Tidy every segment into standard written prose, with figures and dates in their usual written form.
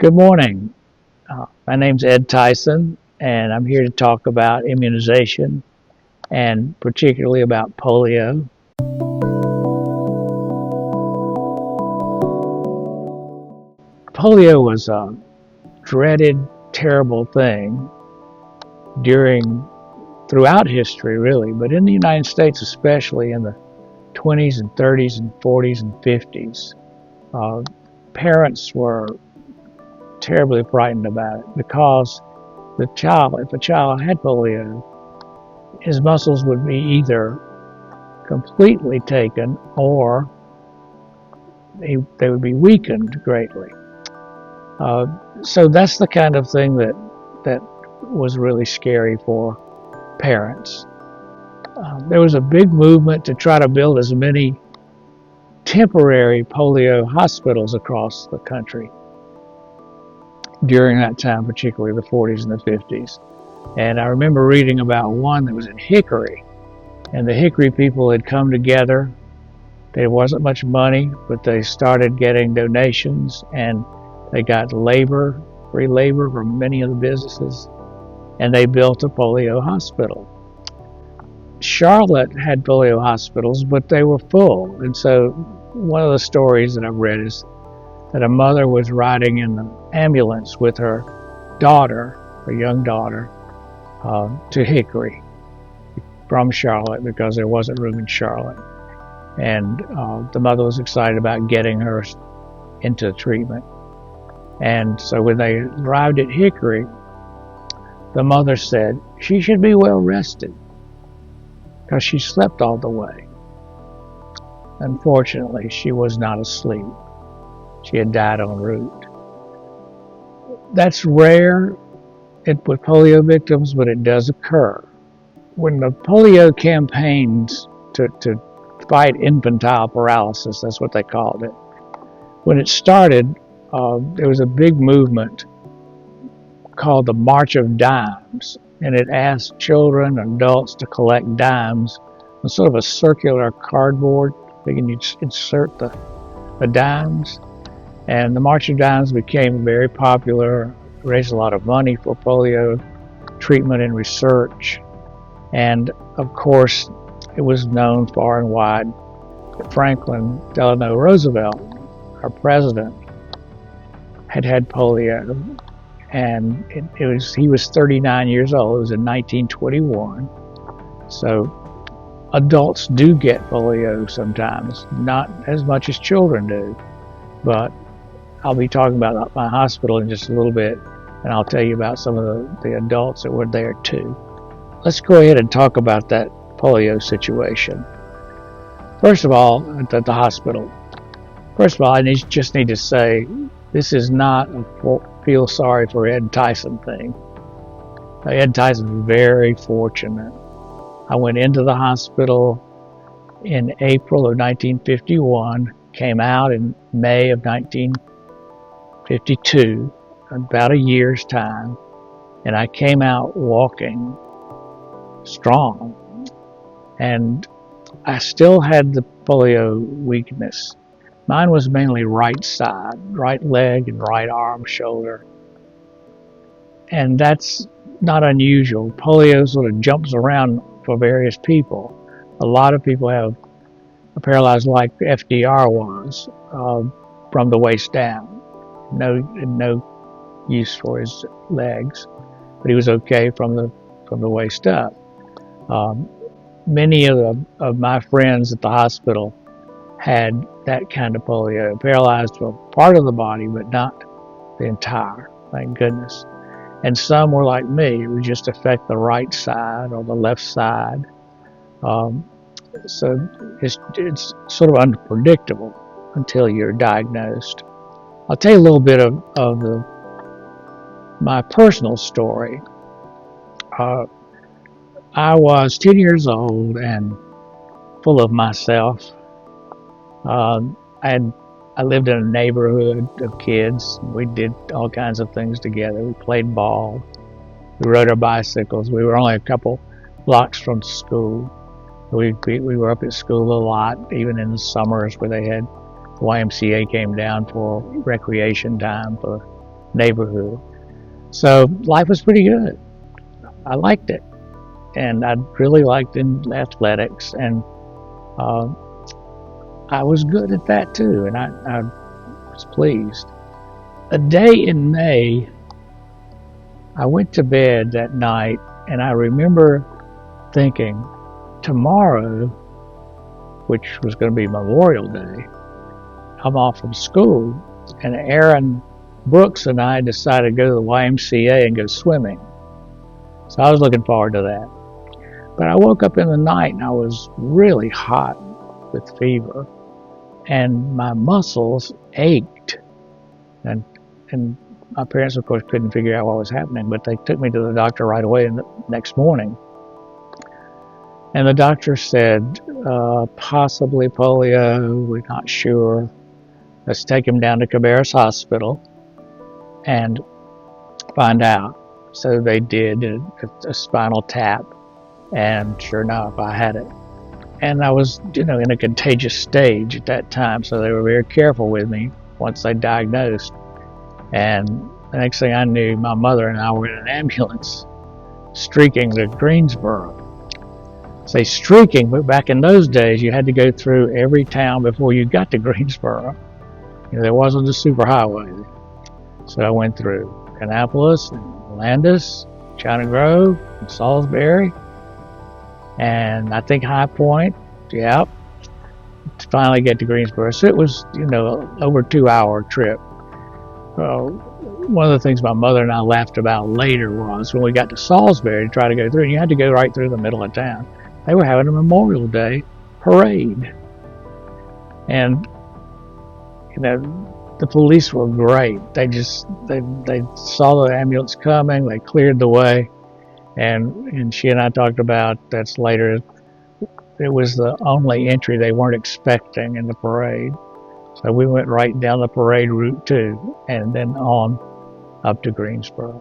Good morning. My name's Ed Tyson, and I'm here to talk about immunization and particularly about polio. Polio was a dreaded, terrible thing throughout history, really, but in the United States, especially in the 20s and 30s and 40s and 50s. Parents were terribly frightened about it because if a child had polio, his muscles would be either completely taken or they would be weakened greatly. So that's the kind of thing that was really scary for parents. There was a big movement to try to build as many temporary polio hospitals across the country during that time, particularly the 40s and the 50s. And I remember reading about one that was in Hickory, and the Hickory people had come together. There wasn't much money, but they started getting donations, and they got free labor from many of the businesses, and they built a polio hospital. Charlotte had polio hospitals, but they were full. And so one of the stories that I've read is that a mother was riding in the ambulance with her young daughter, to Hickory from Charlotte because there wasn't room in Charlotte. And the mother was excited about getting her into treatment. And so when they arrived at Hickory, the mother said she should be well rested because she slept all the way. Unfortunately, she was not asleep. She had died en route. That's rare with polio victims, but it does occur. When the polio campaigns to fight infantile paralysis, that's what they called it, when it started, there was a big movement called the March of Dimes, and it asked children and adults to collect dimes on sort of a circular cardboard. You can insert the dimes. And the March of Dimes became very popular, raised a lot of money for polio treatment and research. And of course, it was known far and wide that Franklin Delano Roosevelt, our president, had polio. And he was 39 years old. It was in 1921. So adults do get polio sometimes, not as much as children do. But I'll be talking about my hospital in just a little bit, and I'll tell you about some of the adults that were there too. Let's go ahead and talk about that polio situation. First of all, at the hospital. First of all, I just need to say this is not a feel sorry for Ed Tyson thing. Ed Tyson was very fortunate. I went into the hospital in April of 1951, came out in May of 1952, about a year's time, and I came out walking strong. And I still had the polio weakness. Mine was mainly right side, right leg and right arm, shoulder. And that's not unusual. Polio sort of jumps around for various people. A lot of people have paralyzed like FDR was, from the waist down. No use for his legs, but he was okay from the waist up. Many of my friends at the hospital had that kind of polio, paralyzed for part of the body, but not the entire, thank goodness. And some were like me, it would just affect the right side or the left side. So it's sort of unpredictable until you're diagnosed. I'll tell you a little bit of my personal story. I was 10 years old and full of myself. I lived in a neighborhood of kids. We did all kinds of things together. We played ball. We rode our bicycles. We were only a couple blocks from school. We were up at school a lot, even in the summers where they had YMCA came down for recreation time for neighborhood. So life was pretty good. I liked it, and I really liked in athletics, and uh, I was good at that too, and I was pleased. A day in May, I went to bed that night, and I remember thinking, tomorrow, which was going to be Memorial Day, I'm off from school, and Aaron Brooks and I decided to go to the YMCA and go swimming. So I was looking forward to that. But I woke up in the night and I was really hot with fever, and my muscles ached. And my parents, of course, couldn't figure out what was happening, but they took me to the doctor right away the next morning. And the doctor said, possibly polio, we're not sure. Let's take him down to Cabarrus Hospital and find out. So they did a spinal tap, and sure enough, I had it. And I was, in a contagious stage at that time, so they were very careful with me once they diagnosed. And the next thing I knew, my mother and I were in an ambulance streaking to Greensboro. Say streaking, but back in those days, you had to go through every town before you got to Greensboro. There wasn't a superhighway. So I went through Kannapolis and Landis, China Grove, and Salisbury, and I think High Point, to finally get to Greensboro. So it was, over a 2-hour trip. One of the things my mother and I laughed about later was when we got to Salisbury to try to go through, and you had to go right through the middle of town. They were having a Memorial Day parade. And, the police were great. They saw the ambulance coming, they cleared the way, and she and I talked about that's later. It was the only entry they weren't expecting in the parade. So we went right down the parade route too, and then on up to Greensboro.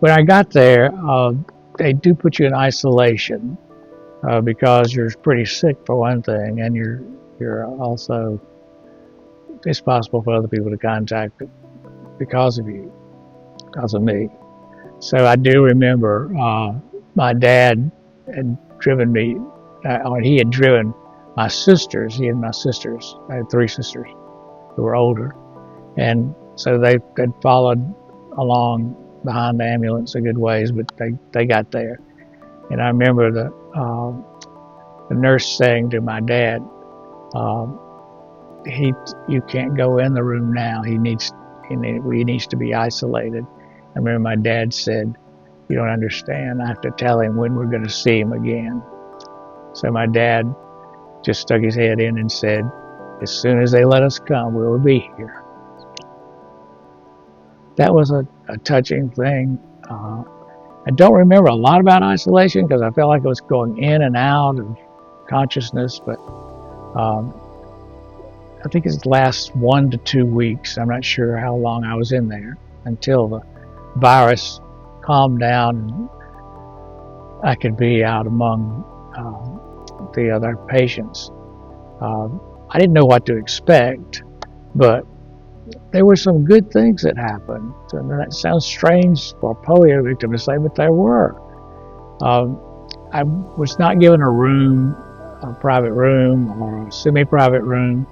When I got there, they do put you in isolation because you're pretty sick for one thing, and you're also, it's possible for other people to contact it because of you, because of me. So I do remember my dad had driven me, or he had driven my sisters. He and my sisters. I had 3 sisters who were older, and so they had followed along behind the ambulance a good ways, but they got there. And I remember the nurse saying to my dad, you can't go in the room now. He needs to be isolated. I remember my dad said, you don't understand. I have to tell him when we're going to see him again. So my dad just stuck his head in and said, as soon as they let us come, we'll be here. That was a touching thing. I don't remember a lot about isolation because I felt like I was going in and out of consciousness, but I think it lasts 1 to 2 weeks. I'm not sure how long I was in there until the virus calmed down and I could be out among the other patients. I didn't know what to expect, but there were some good things that happened. And that sounds strange for a polio victim to say, but there were. I was not given a private room or a semi-private room.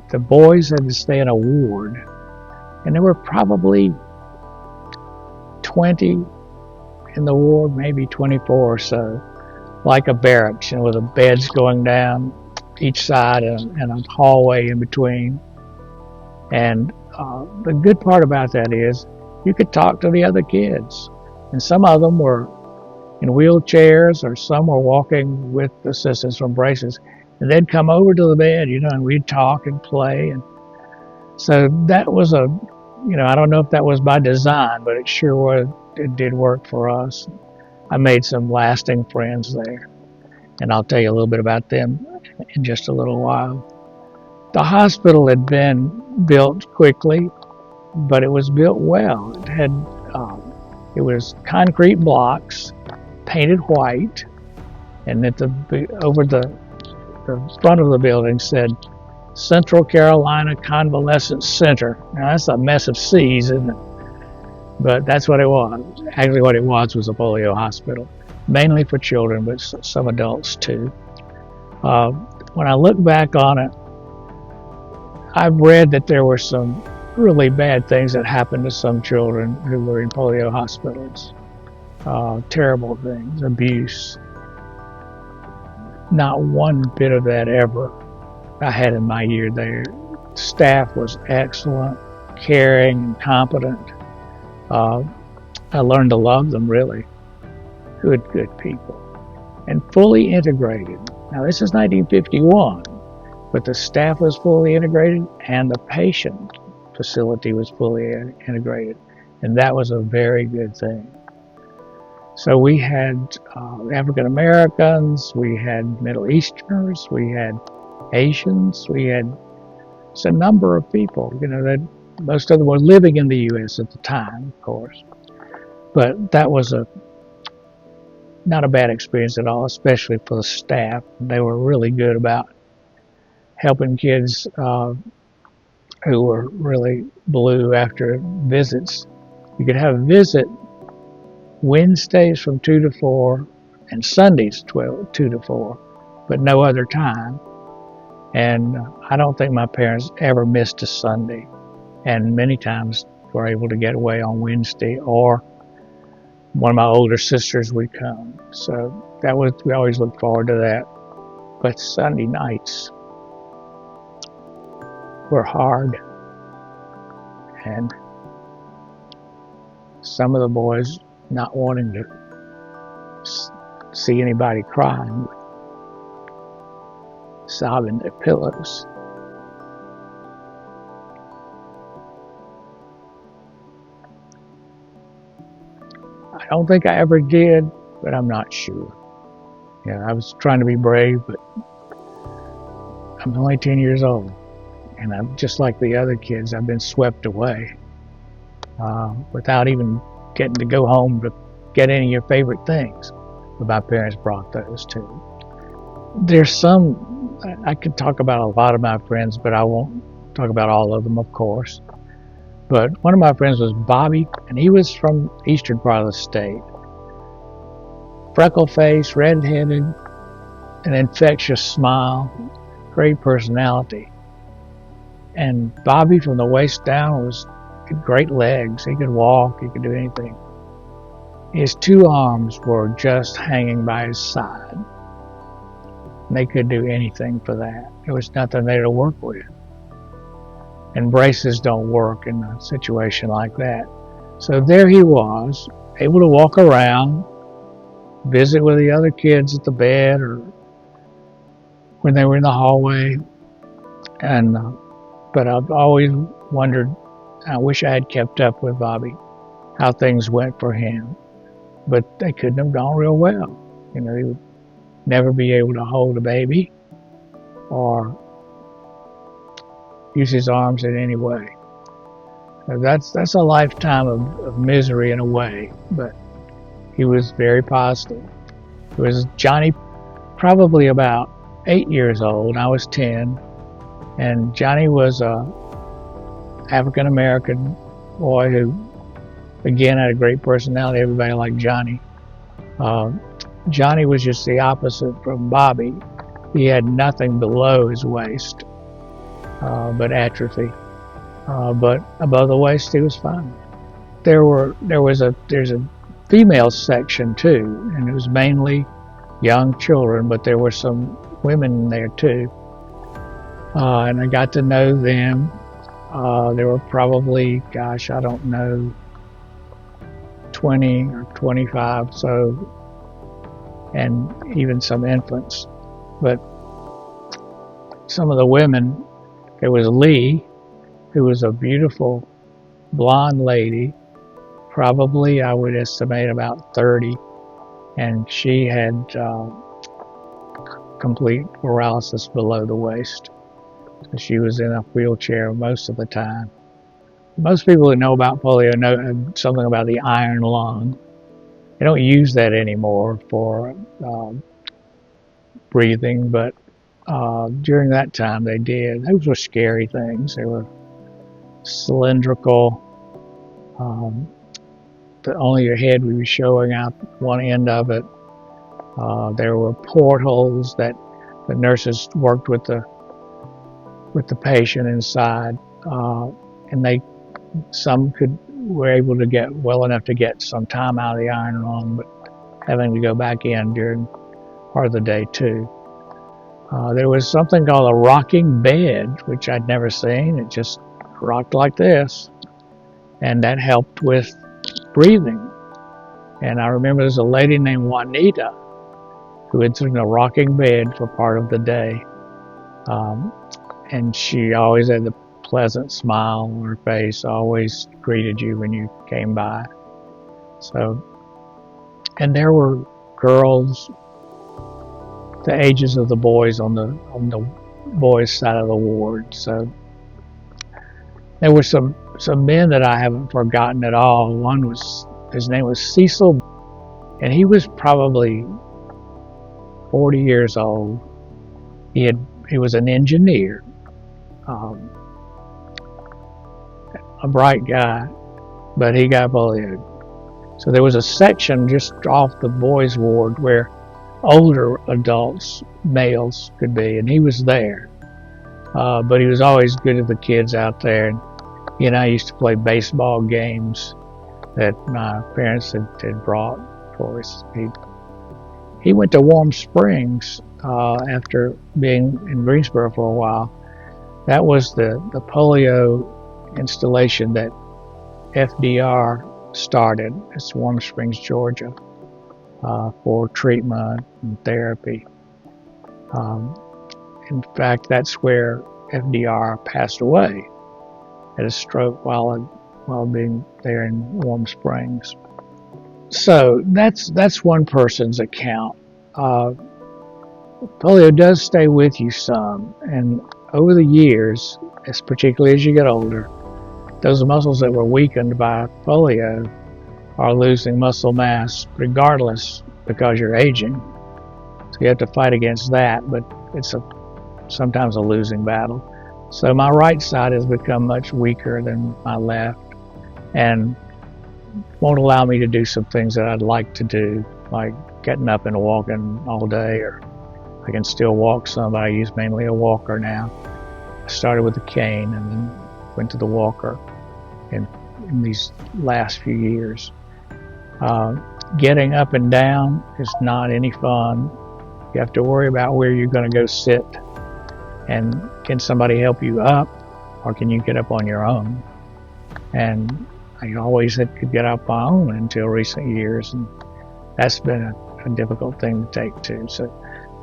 The boys had to stay in a ward, and there were probably 20 in the ward, maybe 24 or so, like a barracks, with the beds going down each side and a hallway in between. And the good part about that is you could talk to the other kids, and some of them were in wheelchairs, or some were walking with assistance from braces, and they'd come over to the bed, and we'd talk and play. And so that was I don't know if that was by design, but it sure was. It did work for us. I made some lasting friends there, and I'll tell you a little bit about them in just a little while. The hospital had been built quickly, but it was built well. It was concrete blocks, painted white, and over the front of the building said Central Carolina Convalescent Center. Now that's a mess of C's, isn't it? But that's what it was. Actually, what it was a polio hospital, mainly for children, but some adults too. When I look back on it, I've read that there were some really bad things that happened to some children who were in polio hospitals. Terrible things, abuse. Not one bit of that ever I had in my year there. Staff was excellent, caring, and competent. I learned to love them, really. Good people. And fully integrated. Now, this is 1951, but the staff was fully integrated and the patient facility was fully integrated. And that was a very good thing. So we had African Americans, we had Middle Easterners, we had Asians, we had a number of people, that most of them were living in the U.S. at the time, of course. But that was not a bad experience at all, especially for the staff. They were really good about helping kids who were really blue after visits. You could have a visit Wednesdays from 2 to 4 and Sundays 2 to 4, but no other time. And I don't think my parents ever missed a Sunday, and many times were able to get away on Wednesday, or one of my older sisters would come. So we always looked forward to that. But Sunday nights were hard, and some of the boys not wanting to see anybody crying, sobbing their pillows. I don't think I ever did, but I'm not sure. I was trying to be brave, but I'm only 10 years old, and I'm just like the other kids. I've been swept away without even getting to go home to get any of your favorite things. But my parents brought those too. There's some, I could talk about a lot of my friends, but I won't talk about all of them, of course. But one of my friends was Bobby, and he was from the eastern part of the state. Freckle-faced, red-headed, an infectious smile, great personality. And Bobby, from the waist down, had great legs. He could walk, he could do anything. His two arms were just hanging by his side. And they could do anything for that. There was nothing there to work with. And braces don't work in a situation like that. So there he was, able to walk around, visit with the other kids at the bed or when they were in the hallway. And but I've always wondered, I wish I had kept up with Bobby, how things went for him. But they couldn't have gone real well. He would never be able to hold a baby or use his arms in any way. So that's a lifetime of misery in a way, but he was very positive. It was Johnny, probably about 8 years old. I was 10, and Johnny was a African American boy who, again, had a great personality. Everybody liked Johnny. Johnny was just the opposite from Bobby. He had nothing below his waist but atrophy. But above the waist, he was fine. There's a female section too, and it was mainly young children, but there were some women there too. And I got to know them. There were probably, I don't know, 20 or 25, and even some infants. But some of the women, there was Lee, who was a beautiful blonde lady, probably I would estimate about 30, and she had complete paralysis below the waist. So she was in a wheelchair most of the time. Most people that know about polio know something about the iron lung. They don't use that anymore for breathing, but During that time, they did. Those were scary things. They were cylindrical. Only your head would be showing out one end of it. There were portholes that the nurses worked with the patient inside, and some were able to get well enough to get some time out of the iron room, but having to go back in during part of the day too. There was something called a rocking bed, which I'd never seen. It just rocked like this, and that helped with breathing. And I remember there's a lady named Juanita who had been in a rocking bed for part of the day, and she always had the pleasant smile on her face, always greeted you when you came by. So, and there were girls the ages of the boys on the boys' side of the ward. So there were some men that I haven't forgotten at all. One was, his name was Cecil, and he was probably 40 years old. He was an engineer, a bright guy, but he got polio. So there was a section just off the boys' ward where older adults, males, could be, and he was there. But he was always good at the kids out there. And he and I used to play baseball games that my parents had brought for us. He went to Warm Springs after being in Greensboro for a while. That was the polio installation that FDR started. It's Warm Springs, Georgia, for treatment and therapy. In fact, that's where FDR passed away. Had a stroke while being there in Warm Springs. So that's one person's account. Polio does stay with you some, and over the years, particularly as you get older, those muscles that were weakened by polio are losing muscle mass regardless, because you're aging. So you have to fight against that, but it's sometimes a losing battle. So my right side has become much weaker than my left, and won't allow me to do some things that I'd like to do, like getting up and walking all day, or I can still walk some, but I use mainly a walker now. I started with a cane and then went to the walker in these last few years. Getting up and down is not any fun. You have to worry about where you're going to go sit, and can somebody help you up, or can you get up on your own? And I always could get up on my own until recent years, and that's been a difficult thing to take too. So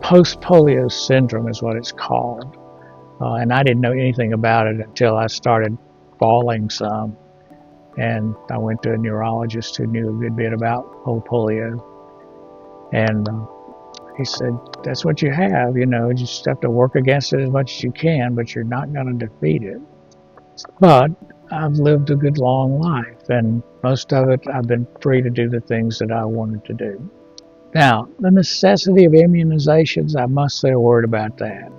post-polio syndrome is what it's called, and I didn't know anything about it until I started falling some, and I went to a neurologist who knew a good bit about old polio, and he said, that's what you have, you just have to work against it as much as you can, but you're not going to defeat it. But I've lived a good long life, and most of it I've been free to do the things that I wanted to do. Now, the necessity of immunizations, I must say a word about that.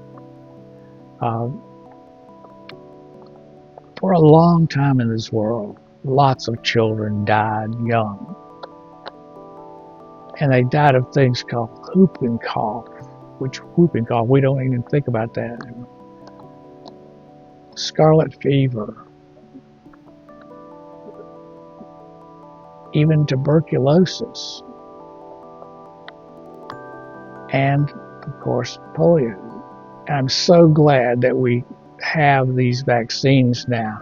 For a long time in this world, lots of children died young. And they died of things called whooping cough, we don't even think about that anymore. Scarlet fever, even tuberculosis, and of course polio. And I'm so glad that we have these vaccines now,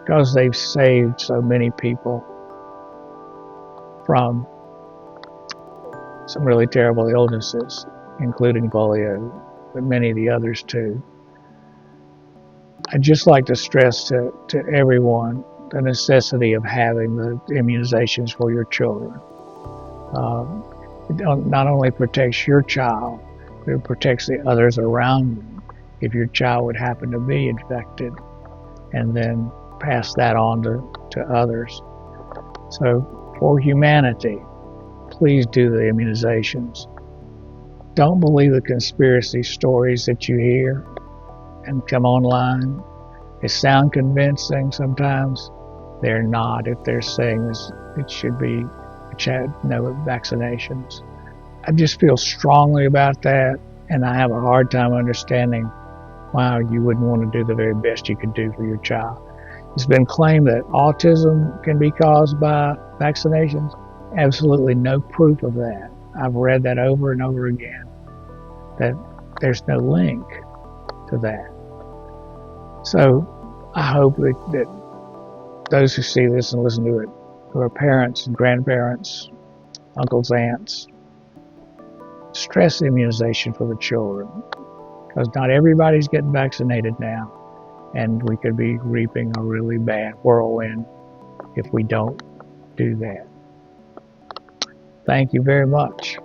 because they've saved so many people from some really terrible illnesses, including polio, but many of the others too. I'd just like to stress to everyone the necessity of having the immunizations for your children. It not only protects your child, but it protects the others around them if your child would happen to be infected, and then pass that on to others. So for humanity, please do the immunizations. Don't believe the conspiracy stories that you hear and come online. They sound convincing sometimes. They're not if they're saying this, it should be no vaccinations. I just feel strongly about that, and I have a hard time understanding why you wouldn't want to do the very best you could do for your child. It's been claimed that autism can be caused by vaccinations. Absolutely no proof of that. I've read that over and over again, that there's no link to that. So I hope that those who see this and listen to it, who are parents and grandparents, uncles, aunts, stress immunization for the children, because not everybody's getting vaccinated now, and we could be reaping a really bad whirlwind if we don't do that. Thank you very much.